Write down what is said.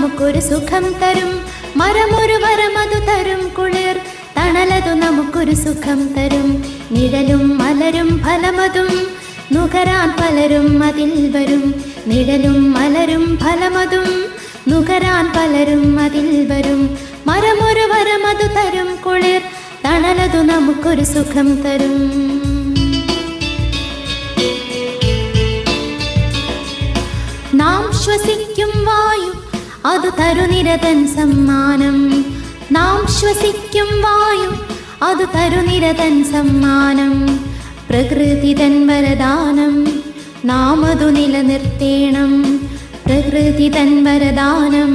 നമുക്കൊരു സുഖം തരും. മരമൊരു വരമതു തരും കുളിർ, തണലതു നമുക്കൊരു സുഖം തരും. നിഴലും മലരും ഫലമതും നുകരാൻ പലരും അതിൽ വരും. നിഴലും മലരും ഫലമതും നുകരാൻ പലരും അതിൽ വരും. മരമൊരു വരമതു തരും കുളിർ, തണലതു നമുക്കൊരു സുഖം തരും. നാം ശ്വസിക്കും വായു അത് തരുനിരതൻ സമ്മാനം. നാം ശ്വസിക്കും വായു അത് തരുനിരതൻ സമ്മാനം. പ്രകൃതി തൻ വരദാനം നാം അതു നിലനിർത്തേണം. പ്രകൃതി തൻ വരദാനം